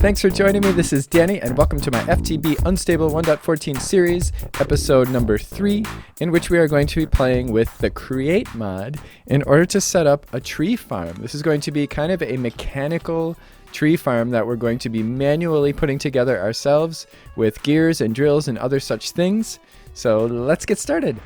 thanks for joining me. This is Danny, and welcome to my FTB Unstable 1.14 series, episode number 3, in which we are going to be playing with the Create mod in order to set up a tree farm. This is going to be kind of a mechanical tree farm that we're going to be manually putting together ourselves with gears and drills and other such things. So let's get started.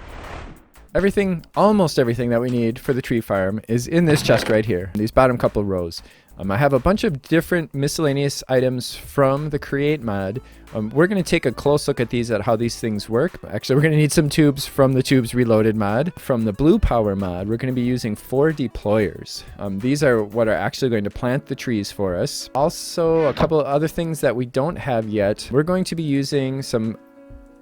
Almost everything that we need for the tree farm is in this chest right here, these bottom couple rows. I have a bunch of different miscellaneous items from the Create mod. We're going to take a close look at how these things work. Actually, we're going to need some tubes from the Tubes Reloaded mod. From the Blue Power mod, we're going to be using 4 deployers. These are what are actually going to plant the trees for us. Also, a couple of other things that we don't have yet. We're going to be using some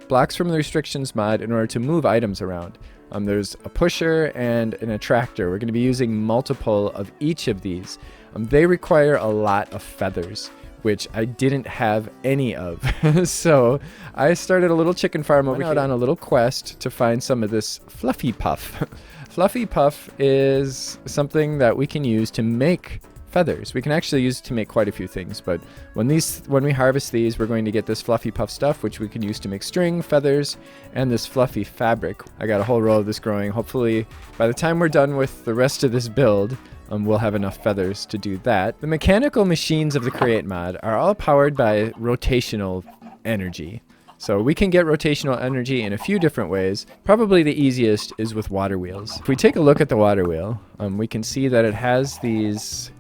blocks from the Restrictions mod in order to move items around. There's a pusher and an attractor. We're going to be using multiple of each of these. They require a lot of feathers, which I didn't have any of. So I started a little chicken farm over here on a little quest to find some of this Fluffy Puff. Fluffy Puff is something that we can use to make feathers. We can actually use it to make quite a few things, but when we harvest these, we're going to get this Fluffy Puff stuff, which we can use to make string, feathers, and this fluffy fabric. I got a whole row of this growing. Hopefully, by the time we're done with the rest of this build, we'll have enough feathers to do that. The mechanical machines of the Create mod are all powered by rotational energy. So we can get rotational energy in a few different ways. Probably the easiest is with water wheels. If we take a look at the water wheel, we can see that it has these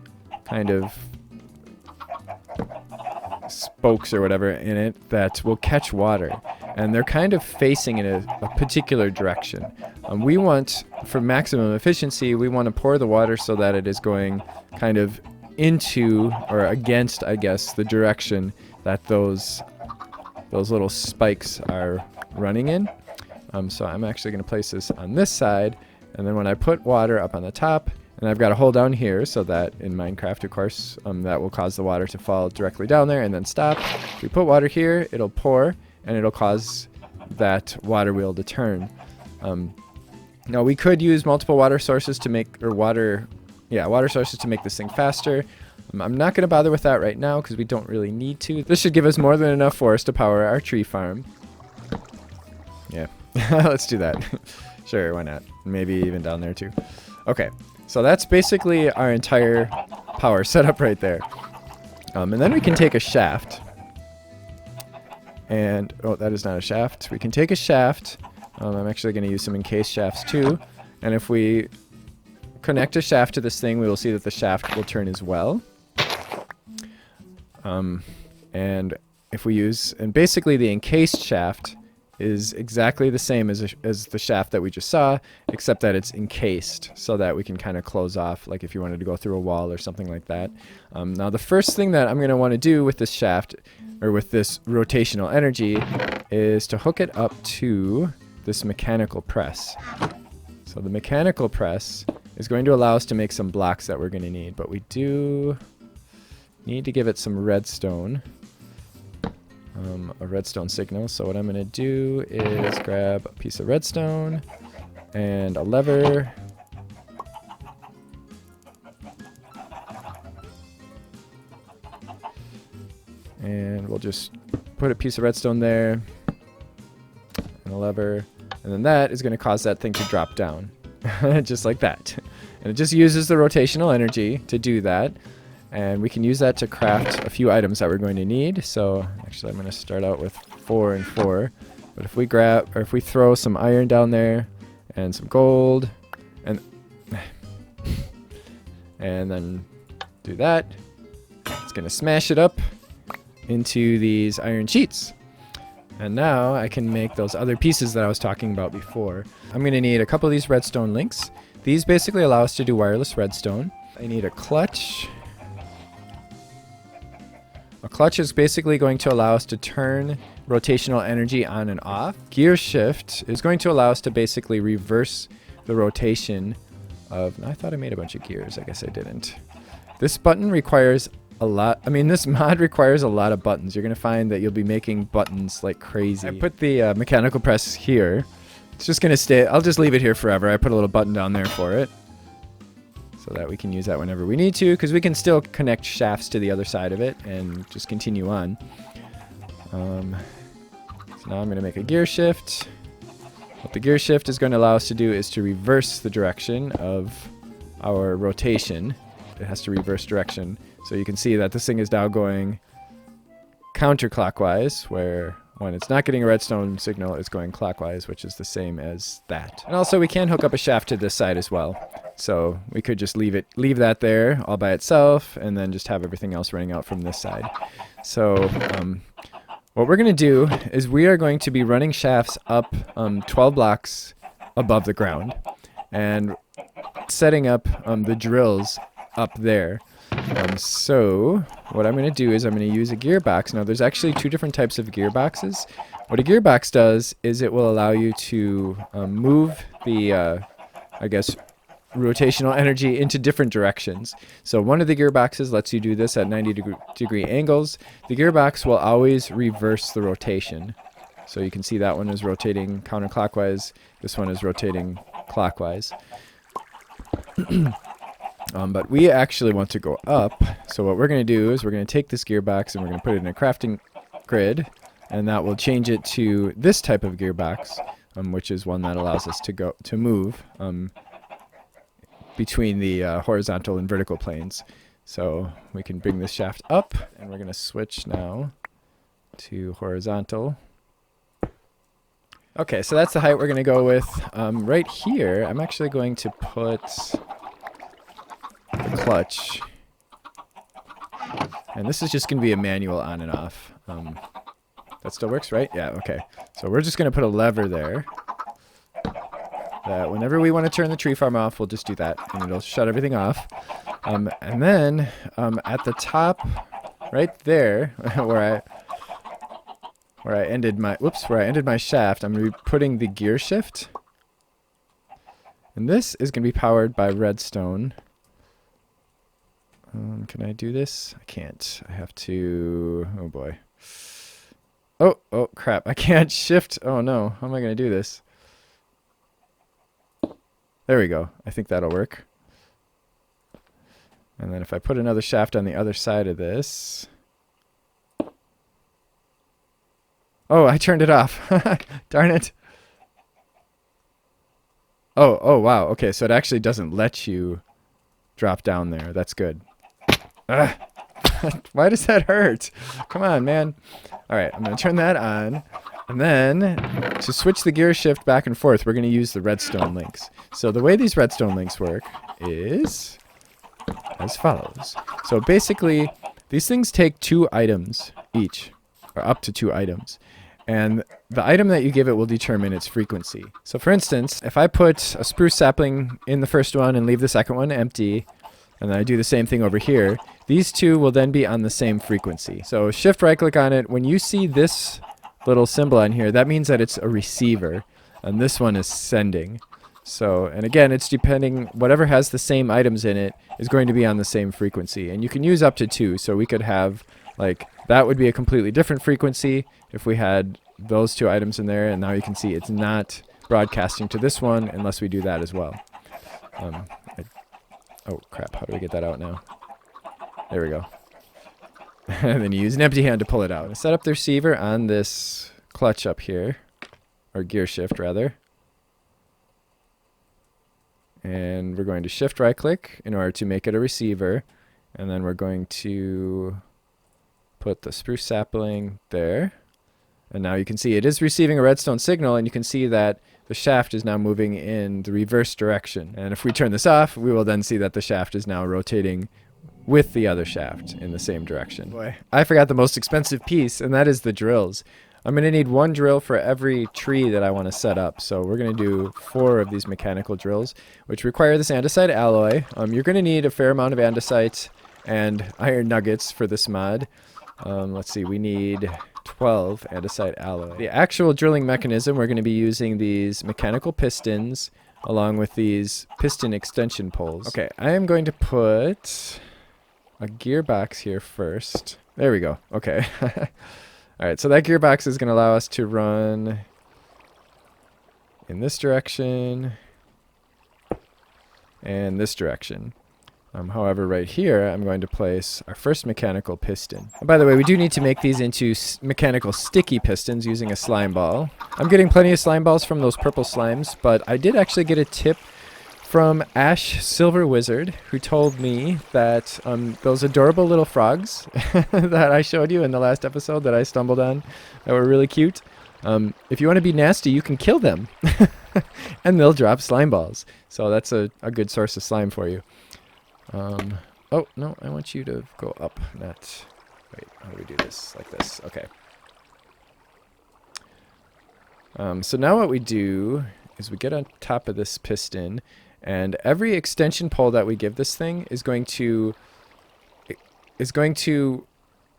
kind of spokes or whatever in it that will catch water, and they're kind of facing in a particular direction. We want, for maximum efficiency, we want to pour the water so that it is going kind of into or against, I guess, the direction that those little spikes are running in. So I'm actually going to place this on this side, and then when I put water up on the top, and I've got a hole down here so that in Minecraft, of course, that will cause the water to fall directly down there and then stop. If we put water here, it'll pour and it'll cause that water wheel to turn. Now we could use multiple water sources to make, water sources to make this thing faster. I'm not going to bother with that right now because we don't really need to. This should give us more than enough for us to power our tree farm. Yeah, let's do that. Sure, why not? Maybe even down there too. Okay. So that's basically our entire power setup right there. And then we can take a shaft. And, oh, that is not a shaft. We can take a shaft. I'm actually going to use some Encased Shafts too. And if we connect a shaft to this thing, we will see that the shaft will turn as well. And if we use, and basically the Encased Shaft is exactly the same as the shaft that we just saw, except that it's encased so that we can kind of close off, like if you wanted to go through a wall or something like that. Now the first thing that I'm going to want to do with this shaft, or with this rotational energy, is to hook it up to this mechanical press. So the mechanical press is going to allow us to make some blocks that we're going to need, but we do need to give it some redstone. A redstone signal. So what I'm going to do is grab a piece of redstone and a lever. And we'll just put a piece of redstone there and a lever. And then that is going to cause that thing to drop down. Just like that. And it just uses the rotational energy to do that. And we can use that to craft a few items that we're going to need. So actually I'm going to start out with 4 and 4. But if we throw some iron down there and some gold and then do that, it's going to smash it up into these iron sheets. And now I can make those other pieces that I was talking about before. I'm going to need a couple of these Redstone Links. These basically allow us to do wireless redstone. I need a clutch. A clutch is basically going to allow us to turn rotational energy on and off. Gear shift is going to allow us to basically reverse the rotation of... I thought I made a bunch of gears. I guess I didn't. This button requires a lot. I mean, this mod requires a lot of buttons. You're going to find that you'll be making buttons like crazy. I put the mechanical press here. It's just going to stay. I'll just leave it here forever. I put a little button down there for it. so that we can use that whenever we need to, because we can still connect shafts to the other side of it and just continue on. So now I'm going to make a gear shift. What the gear shift is going to allow us to do is to reverse the direction of our rotation. It has to reverse direction. So you can see that this thing is now going counterclockwise, where when it's not getting a redstone signal, it's going clockwise, which is the same as that. And also we can hook up a shaft to this side as well. So we could just leave that there all by itself, and then just have everything else running out from this side. So what we're going to do is we are going to be running shafts up 12 blocks above the ground, and setting up the drills up there. So what I'm going to do is I'm going to use a gearbox. Now there's actually two different types of gearboxes. What a gearbox does is it will allow you to move the, I guess, rotational energy into different directions. So one of the gearboxes lets you do this at 90-degree angles. The gearbox will always reverse the rotation. So you can see that one is rotating counterclockwise. This one is rotating clockwise. But we actually want to go up. So what we're going to do is we're going to take this gearbox and we're going to put it in a crafting grid, and that will change it to this type of gearbox, which is one that allows us to move between the horizontal and vertical planes. So we can bring this shaft up, and we're going to switch now to horizontal. Okay, so that's the height we're going to go with. Right here, I'm actually going to put the clutch, and this is just going to be a manual on and off. That still works, right? Yeah, okay. So we're just going to put a lever there that whenever we want to turn the tree farm off, we'll just do that, and it'll shut everything off. And then at the top, right there, where I ended my shaft, I'm going to be putting the gear shift, and this is going to be powered by redstone. Can I do this? I can't. I have to... Oh, boy. Oh, crap. I can't shift. Oh, no. How am I going to do this? There we go. I think that'll work. And then if I put another shaft on the other side of this... Oh, I turned it off. Darn it. Oh, wow. Okay, so it actually doesn't let you drop down there. That's good. Why does that hurt? Come on, man. All right, I'm going to turn that on. And then to switch the gear shift back and forth, we're going to use the redstone links. So the way these redstone links work is as follows. So basically, these things take 2 items each, or up to 2 items. And the item that you give it will determine its frequency. So for instance, if I put a spruce sapling in the first one and leave the second one empty, and then I do the same thing over here, these 2 will then be on the same frequency. So shift right click on it. When you see this little symbol on here, that means that it's a receiver, and this one is sending. So, and again, it's depending, whatever has the same items in it is going to be on the same frequency. And you can use up to 2, so we could have, like, that would be a completely different frequency if we had those 2 items in there, and now you can see it's not broadcasting to this one unless we do that as well. Oh crap, how do we get that out now? There we go. And then you use an empty hand to pull it out. Set up the receiver on this clutch up here, or gear shift rather. And we're going to shift right click in order to make it a receiver. And then we're going to put the spruce sapling there. And now you can see it is receiving a redstone signal, and you can see that the shaft is now moving in the reverse direction. And if we turn this off, we will then see that the shaft is now rotating with the other shaft in the same direction. Boy, I forgot the most expensive piece, and that is the drills. I'm going to need 1 drill for every tree that I want to set up. So we're going to do 4 of these mechanical drills, which require this andesite alloy. You're going to need a fair amount of andesite and iron nuggets for this mod. Let's see, we need 12 andesite alloy. The actual drilling mechanism, we're going to be using these mechanical pistons along with these piston extension poles. Okay, I am going to put a gearbox here first. There we go. Okay. Alright, so that gearbox is going to allow us to run in this direction and this direction. However, right here, I'm going to place our first mechanical piston. And by the way, we do need to make these into mechanical sticky pistons using a slime ball. I'm getting plenty of slime balls from those purple slimes, but I did actually get a tip from Ash Silver Wizard, who told me that those adorable little frogs that I showed you in the last episode that I stumbled on that were really cute, if you want to be nasty, you can kill them. And they'll drop slime balls. So that's a good source of slime for you. Oh, no, I want you to go up, not... Wait, how do we do this? Like this. Okay. So now what we do is we get on top of this piston, and every extension pole that we give this thing is going to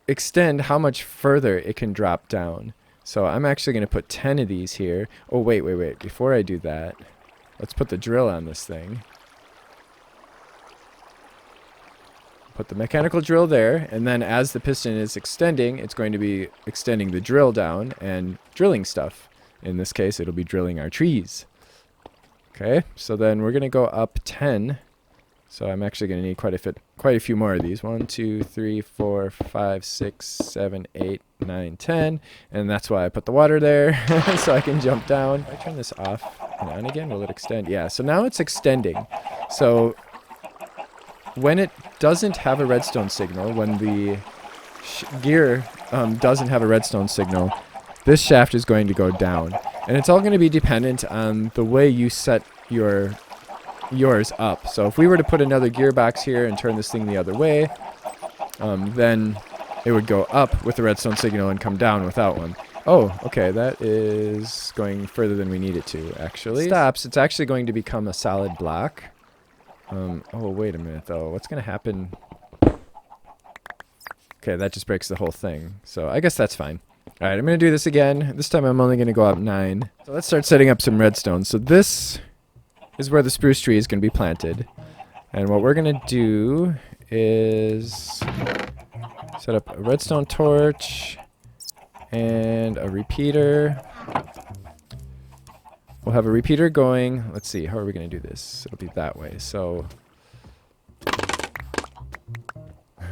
extend how much further it can drop down. So I'm actually going to put 10 of these here. Oh, wait. Before I do that, let's put the drill on this thing. Put the mechanical drill there, and then as the piston is extending, it's going to be extending the drill down and drilling stuff. In this case, it'll be drilling our trees. Okay, so then we're going to go up 10. So I'm actually going to need quite a few more of these. 1, 2, 3, 4, 5, 6, 7, 8, 9, 10. And that's why I put the water there, so I can jump down. If I turn this off and on again, will it extend? Yeah, so now it's extending. So when it doesn't have a redstone signal, when the gear doesn't have a redstone signal, this shaft is going to go down. And it's all going to be dependent on the way you set yours up. So if we were to put another gearbox here and turn this thing the other way, then it would go up with the redstone signal and come down without one. Oh, okay, that is going further than we need it to, actually. Stops, it's actually going to become a solid block. Oh, wait a minute, though. What's going to happen? Okay, that just breaks the whole thing. So I guess that's fine. All right, I'm going to do this again. This time I'm only going to go up 9. So let's start setting up some redstone. So this is where the spruce tree is going to be planted. And what we're going to do is set up a redstone torch and a repeater. We'll have a repeater going. Let's see, how are we going to do this? It'll be that way. So we're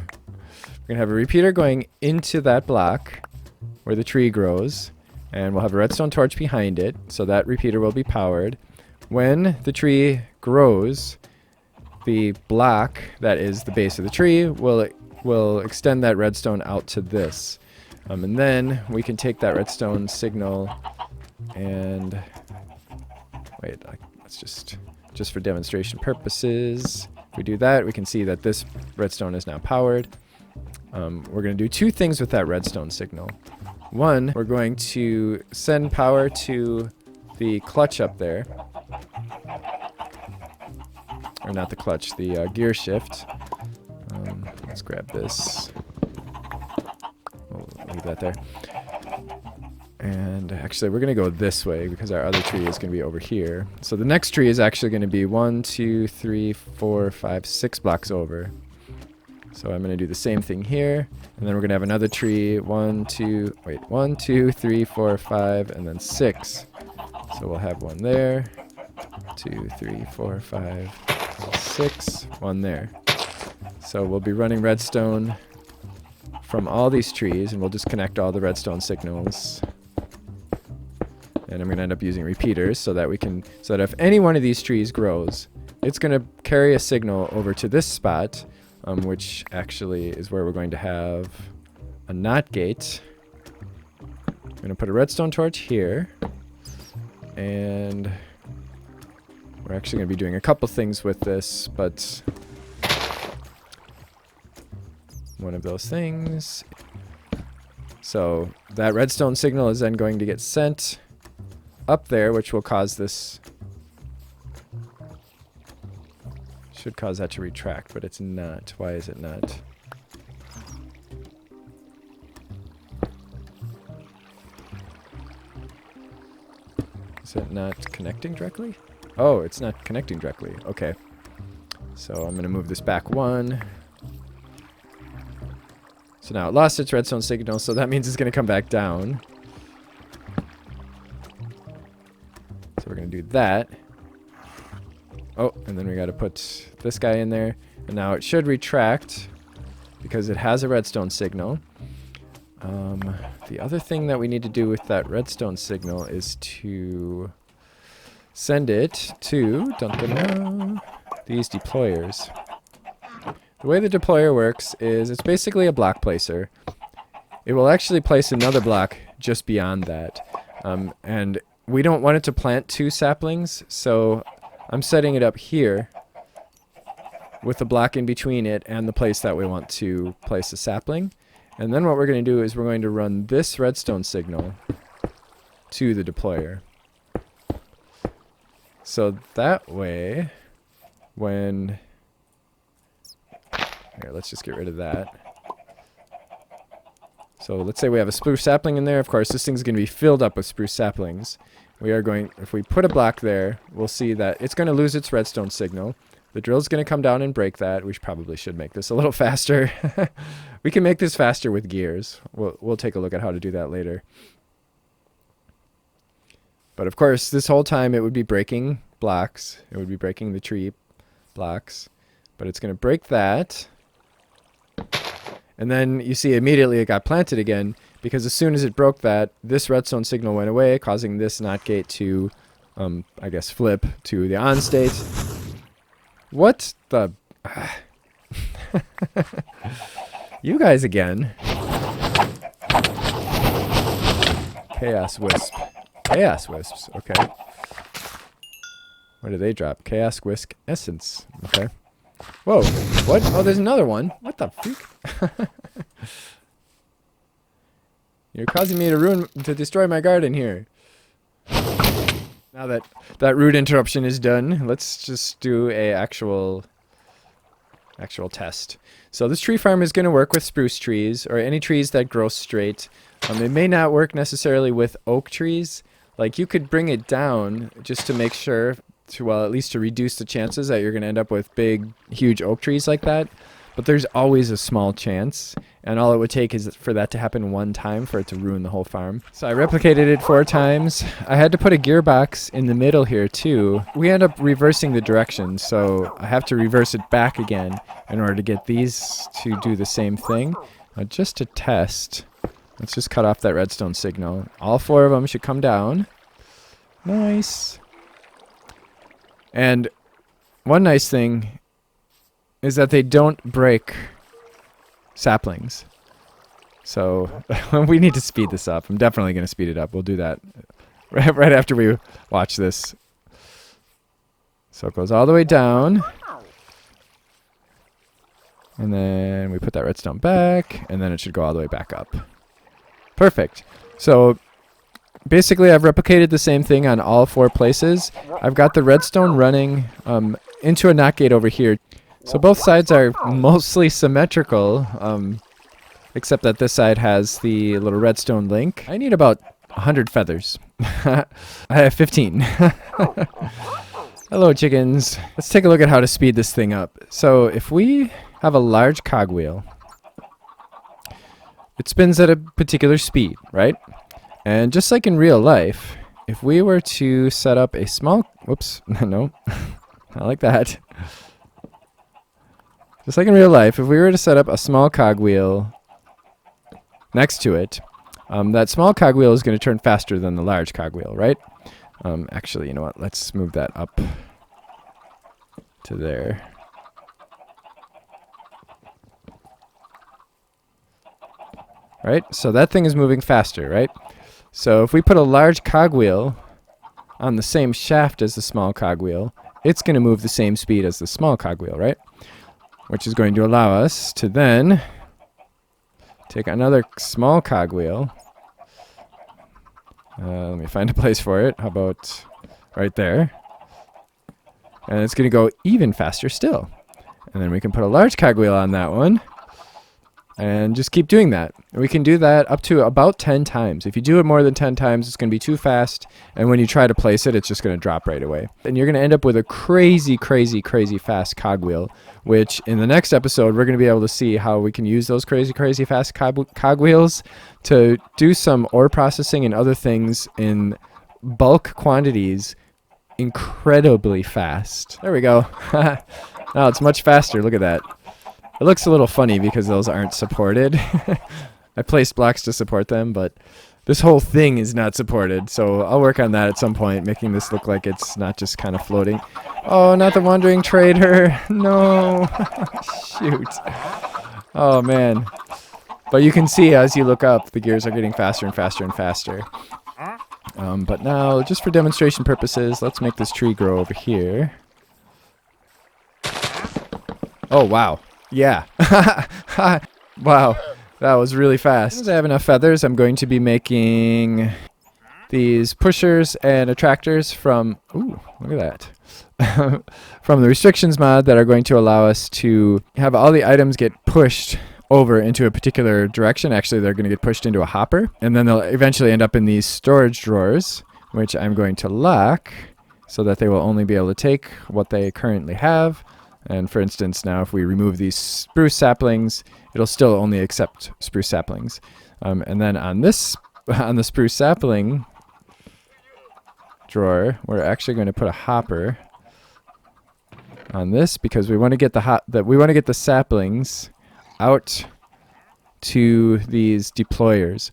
going to have a repeater going into that block where the tree grows, and we'll have a redstone torch behind it, so that repeater will be powered. When the tree grows, the block that is the base of the tree will extend that redstone out to this. And then we can take that redstone signal and... Wait, let's just for demonstration purposes, if we do that, we can see that this redstone is now powered. We're going to do 2 things with that redstone signal. One, we're going to send power to the clutch up there. Or not the clutch, the gear shift. Let's grab this. We'll leave that there. And actually, we're going to go this way because our other tree is going to be over here. So the next tree is actually going to be 1, 2, 3, 4, 5, 6 blocks over. So I'm going to do the same thing here. And then we're going to have another tree. 1, 2, 3, 4, 5, and then 6. So we'll have one there. 2, 3, 4, 5, 6. One there. So we'll be running redstone from all these trees, and we'll just connect all the redstone signals. And I'm going to end up using repeaters so that if any one of these trees grows, it's going to carry a signal over to this spot, which actually is where we're going to have a NOT gate. I'm going to put a redstone torch here, and we're actually going to be doing a couple things with this, but one of those things. So that redstone signal is then going to get sent up there, which will cause this... should cause that to retract, but it's not. Why is it not? Is it not connecting directly? Oh, it's not connecting directly. Okay. So I'm going to move this back 1. So now it lost its redstone signal, so that means it's going to come back down. So we're going to do that. Oh, and then we got to put this guy in there. And now it should retract because it has a redstone signal. The other thing that we need to do with that redstone signal is to send it to these deployers. The way the deployer works is it's basically a block placer. It will actually place another block just beyond that. And we don't want it to plant 2 saplings, so I'm setting it up here with a block in between it and the place that we want to place a sapling. And then what we're going to do is we're going to run this redstone signal to the deployer. So that way, when... Here, let's just get rid of that. So let's say we have a spruce sapling in there. Of course, this thing's going to be filled up with spruce saplings. We are going, if we put a block there, we'll see that it's going to lose its redstone signal. The drill's going to come down and break that. We probably should make this a little faster. We can make this faster with gears. We'll take a look at how to do that later. But of course, this whole time it would be breaking blocks. It would be breaking the tree blocks. But it's going to break that. And then you see immediately it got planted again, because as soon as it broke that, this redstone signal went away, causing this NOT gate to, I guess, flip to the on state. What the... You guys again. Chaos Wisp. Chaos Wisps, okay. What do they drop? Chaos Wisp Essence, okay. Whoa, what? Oh, there's another one. What the freak? You're causing me to destroy my garden here. Now that that root interruption is done, let's just do a actual test. So this tree farm is going to work with spruce trees or any trees that grow straight. It may not work necessarily with oak trees. Like you could bring it down just to make sure to, well, at least to reduce the chances that you're going to end up with big, huge oak trees like that. But there's always a small chance, and all it would take is for that to happen one time for it to ruin the whole farm. So I replicated it 4 times. I had to put a gearbox in the middle here too. We end up reversing the direction, so I have to reverse it back again in order to get these to do the same thing. Just to test, let's just cut off that redstone signal. All 4 of them should come down. Nice. And one nice thing is that they don't break saplings. So we need to speed this up. I'm definitely going to speed it up. We'll do that right after we watch this. So it goes all the way down. And then we put that redstone back, and then it should go all the way back up. Perfect. So basically I've replicated the same thing on all 4 places. I've got the redstone running into a NOT gate over here. So both sides are mostly symmetrical, except that this side has the little redstone link. I need about 100 feathers. I have 15. Hello, chickens. Let's take a look at how to speed this thing up. So if we have a large cogwheel, it spins at a particular speed, right? And just like in real life, if we were to set up a small... Whoops, no, not like that. Just like in real life, if we were to set up a small cogwheel next to it, that small cogwheel is going to turn faster than the large cogwheel, right? Actually, you know what? Let's move that up to there. Right? So that thing is moving faster, right? So if we put a large cogwheel on the same shaft as the small cogwheel, it's going to move the same speed as the small cogwheel, right? Which is going to allow us to then take another small cogwheel. Let me find a place for it. How about right there? And it's going to go even faster still. And then we can put a large cogwheel on that one. And just keep doing that. And we can do that up to about 10 times. If you do it more than 10 times, it's going to be too fast. And when you try to place it, it's just going to drop right away. And you're going to end up with a crazy, crazy, crazy fast cogwheel, which in the next episode, we're going to be able to see how we can use those crazy, crazy fast cogwheels to do some ore processing and other things in bulk quantities incredibly fast. There we go. Now it's much faster. Look at that. It looks a little funny because those aren't supported. I placed blocks to support them, but this whole thing is not supported. So I'll work on that at some point, making this look like it's not just kind of floating. Oh, not the Wandering Trader. No. Shoot. Oh, man. But you can see as you look up, the gears are getting faster and faster and faster. But now, just for demonstration purposes, let's make this tree grow over here. Oh, wow. Yeah. Wow. That was really fast. As I have enough feathers, I'm going to be making these pushers and attractors from... Ooh, look at that. From the restrictions mod that are going to allow us to have all the items get pushed over into a particular direction. Actually, they're going to get pushed into a hopper, and then they'll eventually end up in these storage drawers, which I'm going to lock so that they will only be able to take what they currently have. And for instance, now if we remove these spruce saplings, it'll still only accept spruce saplings. And then on this, on the spruce sapling drawer, we're actually going to put a hopper on this because we want to get the saplings out to these deployers.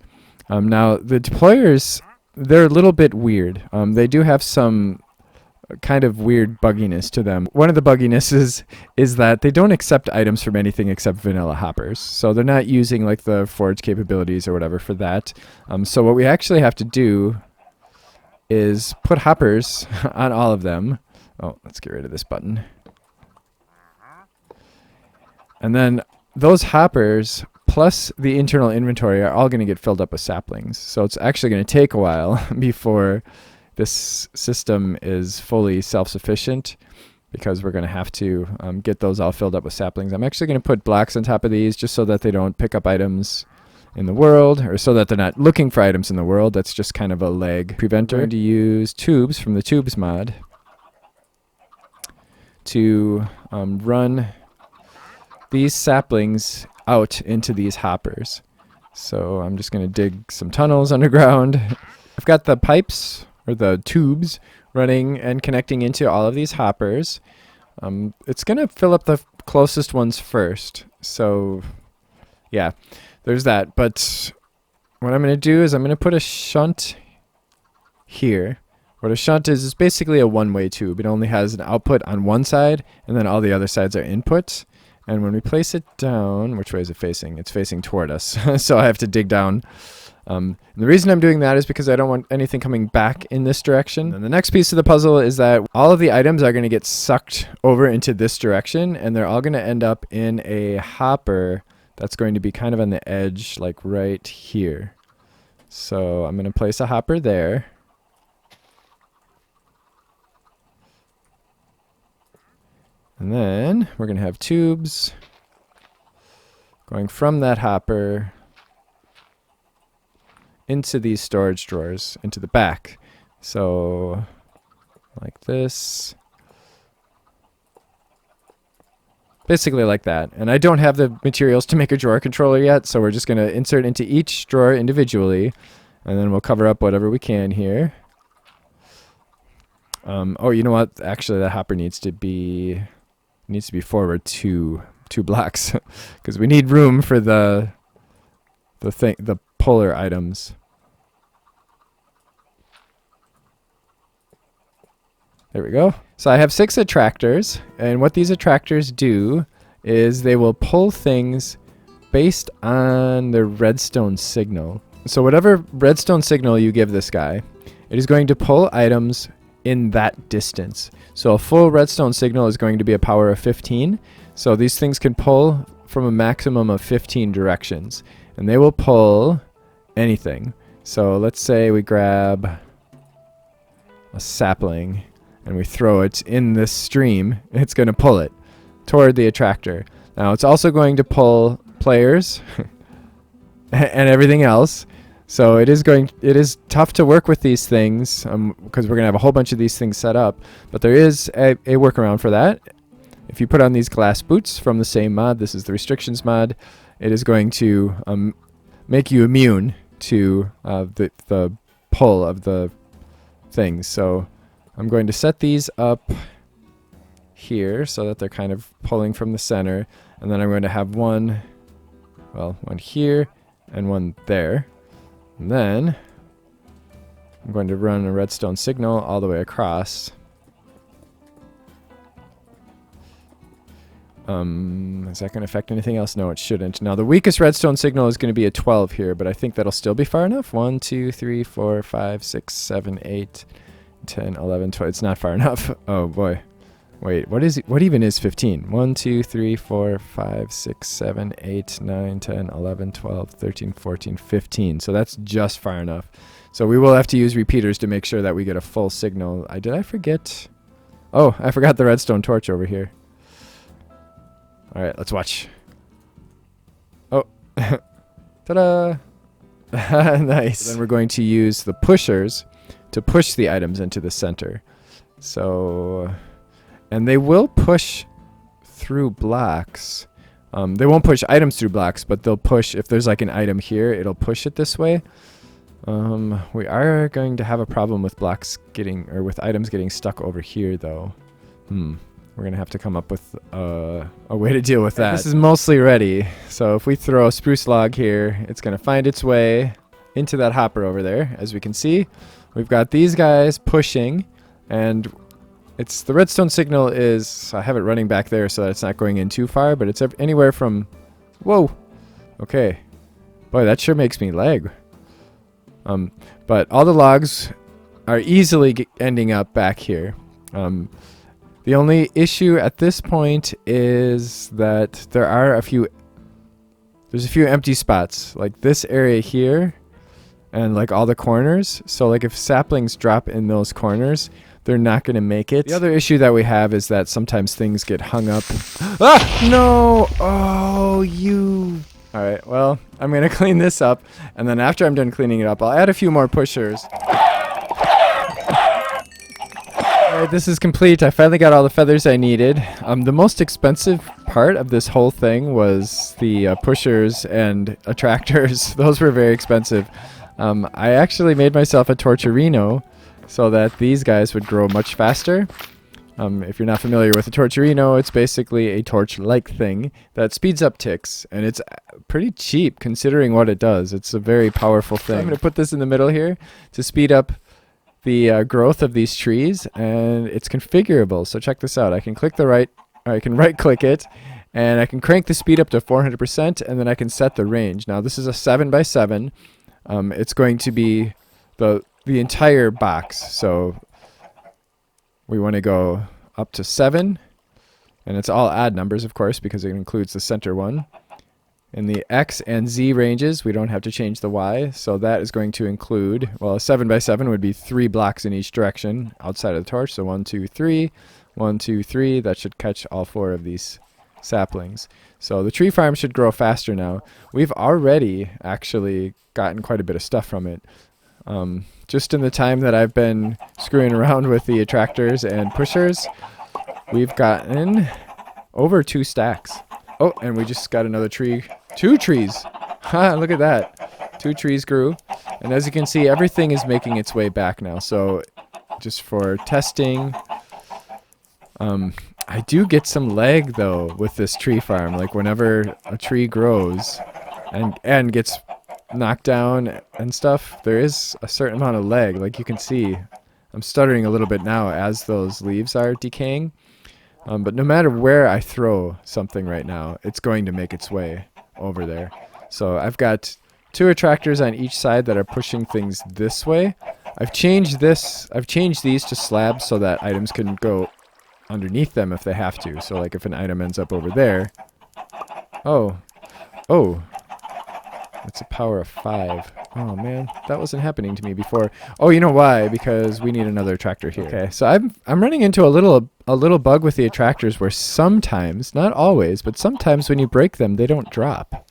Now the deployers, they're a little bit weird. They do have some kind of weird bugginess to them. One of the bugginesses is that they don't accept items from anything except vanilla hoppers. So they're not using like the forge capabilities or whatever for that. So what we actually have to do is put hoppers on all of them. Oh, let's get rid of this button. And then those hoppers plus the internal inventory are all going to get filled up with saplings. So it's actually going to take a while before this system is fully self-sufficient because we're going to have to get those all filled up with saplings. I'm actually going to put blocks on top of these just so that they don't pick up items in the world, or so that they're not looking for items in the world. That's just kind of a lag preventer. I'm going to use tubes from the tubes mod to run these saplings out into these hoppers. So I'm just going to dig some tunnels underground. I've got the pipes or the tubes running and connecting into all of these hoppers. It's going to fill up the closest ones first. So yeah, there's that. But what I'm going to do is I'm going to put a shunt here. What a shunt is basically a one-way tube. It only has an output on one side, and then all the other sides are inputs. And when we place it down, which way is it facing? It's facing toward us. So I have to dig down. And the reason I'm doing that is because I don't want anything coming back in this direction. And the next piece of the puzzle is that all of the items are going to get sucked over into this direction, and they're all going to end up in a hopper that's going to be kind of on the edge, like right here. So I'm going to place a hopper there. And then we're going to have tubes going from that hopper into these storage drawers, into the back. So like this. Basically like that. And I don't have the materials to make a drawer controller yet, so we're just going to insert into each drawer individually, and then we'll cover up whatever we can here. Oh, you know what? Actually, that hopper needs to be forward two blocks because we need room for the polar items. There we go. So I have 6 attractors, and what these attractors do is they will pull things based on the redstone signal. So whatever redstone signal you give this guy, it is going to pull items in that distance. So a full redstone signal is going to be a power of 15. So these things can pull from a maximum of 15 directions, and they will pull anything. So let's say we grab a sapling and we throw it in this stream. It's going to pull it toward the attractor. Now it's also going to pull players and everything else. So it is tough to work with these things because we're going to have a whole bunch of these things set up. But there is a workaround for that. If you put on these glass boots from the same mod, this is the restrictions mod, it is going to make you immune to the pull of the things. So I'm going to set these up here so that they're kind of pulling from the center. And then I'm going to have one here and one there. And then I'm going to run a redstone signal all the way across. Is that going to affect anything else? No, it shouldn't. Now, the weakest redstone signal is going to be a 12 here, but I think that'll still be far enough. 1, 2, 3, 4, 5, 6, 7, 8, 10, 11, 12. It's not far enough. Oh, boy. Wait, what even is 15? 1, 2, 3, 4, 5, 6, 7, 8, 9, 10, 11, 12, 13, 14, 15. So that's just far enough. So we will have to use repeaters to make sure that we get a full signal. Did I forget? Oh, I forgot the redstone torch over here. All right, let's watch. Oh, ta-da! Nice. Then we're going to use the pushers to push the items into the center. So, and they will push through blocks. They won't push items through blocks, but they'll push, if there's like an item here, it'll push it this way. We are going to have a problem with blocks getting, or with items getting stuck over here though. We're going to have to come up with a way to deal with that. This is mostly ready. So if we throw a spruce log here, it's going to find its way into that hopper over there. As we can see, we've got these guys pushing, and it's the redstone signal is, I have it running back there so that it's not going in too far, but it's anywhere from, whoa, okay. Boy, that sure makes me lag. But all the logs are easily ending up back here. The only issue at this point is that there's a few empty spots, like this area here and like all the corners. So like if saplings drop in those corners, they're not going to make it. The other issue that we have is that sometimes things get hung up. Ah, no! Oh, you... All right, well, I'm going to clean this up, and then after I'm done cleaning it up, I'll add a few more pushers. Alright, this is complete. I finally got all the feathers I needed. The most expensive part of this whole thing was the pushers and attractors. Those were very expensive. I actually made myself a torcherino so that these guys would grow much faster. If you're not familiar with a torcherino, it's basically a torch-like thing that speeds up ticks, and it's pretty cheap considering what it does. It's a very powerful thing. So I'm going to put this in the middle here to speed up the growth of these trees, and it's configurable. So check this out. I can click I can right-click it, and I can crank the speed up to 400%, and then I can set the range. Now this is a 7x7. It's going to be the entire box. So we want to go up to 7, and it's all odd numbers, of course, because it includes the center one. In the X and Z ranges, we don't have to change the Y, so that is going to include, well, a 7x7 would be 3 blocks in each direction outside of the torch, so 1, 2, 3, 1, 2, 3, that should catch all 4 of these saplings. So the tree farm should grow faster now. We've already actually gotten quite a bit of stuff from it. Just in the time that I've been screwing around with the attractors and pushers, we've gotten over 2 stacks. Oh, and we just got another tree. 2 trees. Ha, look at that. 2 trees grew. And as you can see, everything is making its way back now. So just for testing, I do get some lag though with this tree farm. Like whenever a tree grows and gets knocked down and stuff, there is a certain amount of lag. Like you can see, I'm stuttering a little bit now as those leaves are decaying. But no matter where I throw something right now, it's going to make its way over there. So I've got 2 attractors on each side that are pushing things this way. I've changed these to slabs so that items can go underneath them if they have to. So like if an item ends up over there. Oh. It's a power of 5. Oh man, that wasn't happening to me before. Oh, you know why? Because we need another attractor here. Okay, so I'm running into a little bug with the attractors where sometimes, not always, but sometimes when you break them, they don't drop.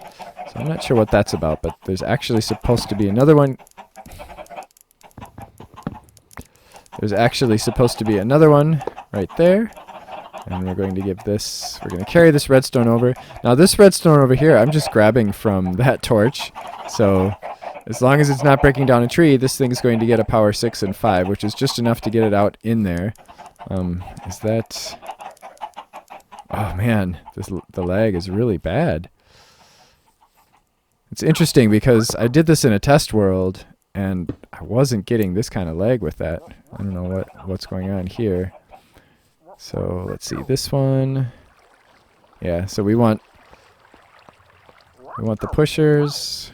So I'm not sure what that's about, but there's actually supposed to be another one. There's actually supposed to be another one right there. And we're going to carry this redstone over. Now this redstone over here, I'm just grabbing from that torch. So as long as it's not breaking down a tree, this thing's going to get a power 6 and 5, which is just enough to get it out in there. Is that... Oh man, the lag is really bad. It's interesting because I did this in a test world and I wasn't getting this kind of lag with that. I don't know what's going on here. So let's see, this one. Yeah, so we want the pushers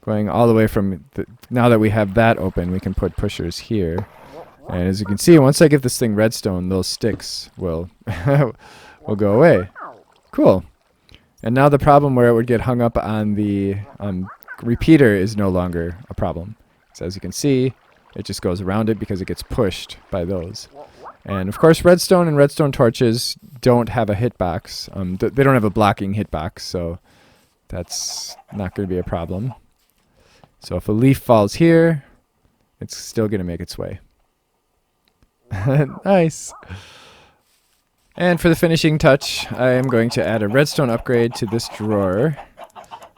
going all the way from now that we have that open, we can put pushers here. And as you can see, once I give this thing redstone, those sticks will will go away. Cool. And now the problem where it would get hung up on the repeater is no longer a problem. So as you can see, it just goes around it because it gets pushed by those. And of course, redstone and redstone torches don't have a hitbox. They don't have a blocking hitbox, so that's not going to be a problem. So if a leaf falls here, it's still going to make its way. Nice. And for the finishing touch, I am going to add a redstone upgrade to this drawer,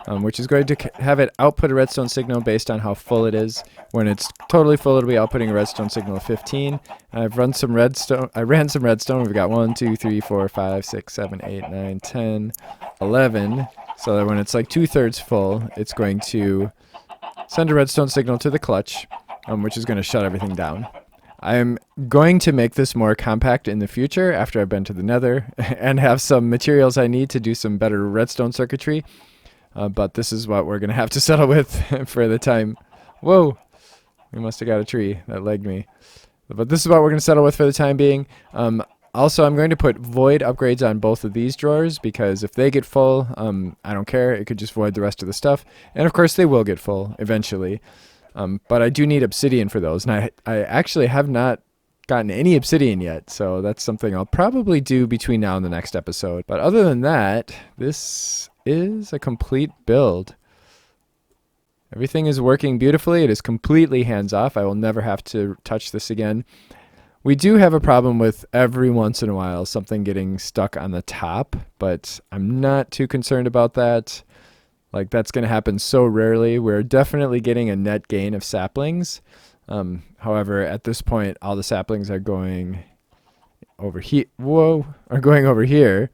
which is going to have it output a redstone signal based on how full it is. When it's totally full, it'll be outputting a redstone signal of 15. I've run some redstone. I ran some redstone. We've got 1, 2, 3, 4, 5, 6, 7, 8, 9, 10, 11. So that when it's like 2/3 full, it's going to send a redstone signal to the clutch, which is going to shut everything down. I'm going to make this more compact in the future after I've been to the nether and have some materials I need to do some better redstone circuitry. But this is what we're going to have to settle with for the time. Whoa! We must have got a tree that legged me. But this is what we're going to settle with for the time being. Also, I'm going to put void upgrades on both of these drawers because if they get full, I don't care. It could just void the rest of the stuff. And of course, they will get full eventually. But I do need obsidian for those, and I actually have not gotten any obsidian yet, so that's something I'll probably do between now and the next episode. But other than that, this is a complete build. Everything is working beautifully. It is completely hands-off. I will never have to touch this again. We do have a problem with every once in a while something getting stuck on the top, but I'm not too concerned about that. Like, that's going to happen so rarely. We're definitely getting a net gain of saplings. However, at this point, all the saplings are going over here. Whoa, are going over here.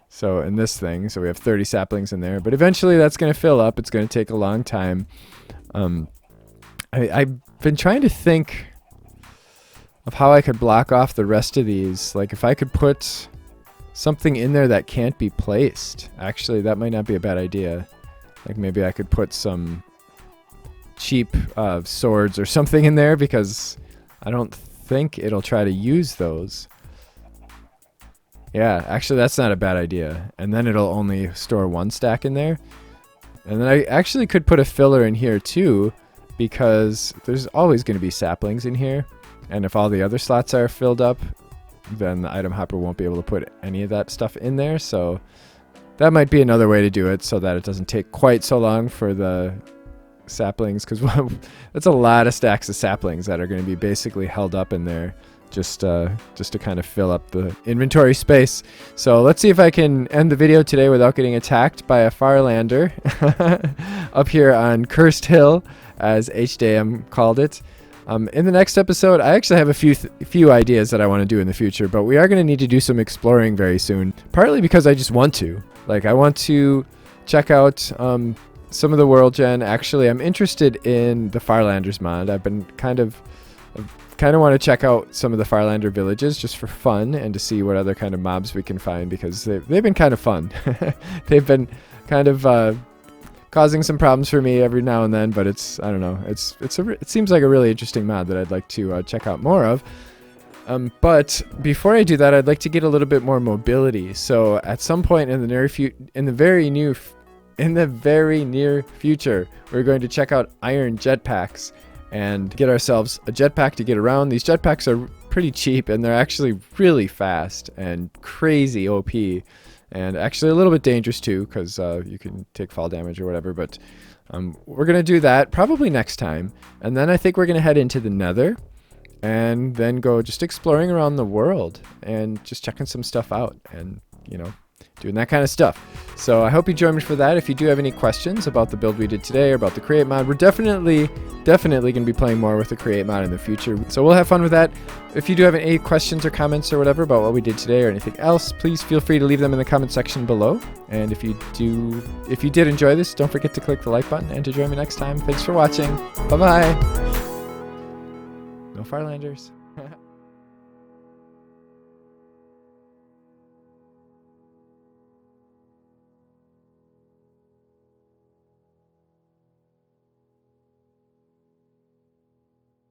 So in this thing, so we have 30 saplings in there. But eventually that's going to fill up. It's going to take a long time. I've been trying to think of how I could block off the rest of these. Like, if I could put something in there that can't be placed. Actually, that might not be a bad idea. Like, maybe I could put some cheap swords or something in there because I don't think it'll try to use those. Yeah, actually, that's not a bad idea. And then it'll only store 1 stack in there. And then I actually could put a filler in here too because there's always going to be saplings in here. And if all the other slots are filled up, then the item hopper won't be able to put any of that stuff in there. So that might be another way to do it so that it doesn't take quite so long for the saplings, because that's a lot of stacks of saplings that are going to be basically held up in there just to kind of fill up the inventory space. So let's see if I can end the video today without getting attacked by a Farlander up here on Cursed Hill, as HDM called it. In the next episode, I actually have a few ideas that I want to do in the future, but we are going to need to do some exploring very soon, partly because I just want to. Like, I want to check out some of the world gen. Actually, I'm interested in the Farlanders mod. I've been kind of want to check out some of the Farlander villages just for fun and to see what other kind of mobs we can find, because they've been kind of fun. They've been kind of causing some problems for me every now and then, but it's, I don't know, it seems like a really interesting mod that I'd like to check out more of. But before I do that, I'd like to get a little bit more mobility. So at some point in the very near future, we're going to check out iron jetpacks and get ourselves a jetpack to get around. These jetpacks are pretty cheap, and they're actually really fast and crazy OP, and actually a little bit dangerous too, because you can take fall damage or whatever. But we're going to do that probably next time, and then I think we're going to head into the nether and then go just exploring around the world and just checking some stuff out and, you know, doing that kind of stuff. So I hope you join me for that. If you do have any questions about the build we did today or about the Create mod, we're definitely going to be playing more with the Create mod in the future. So we'll have fun with that. If you do have any questions or comments or whatever about what we did today or anything else, please feel free to leave them in the comment section below. And if you did enjoy this, don't forget to click the like button and to join me next time. Thanks for watching. Bye-bye. No Firelanders.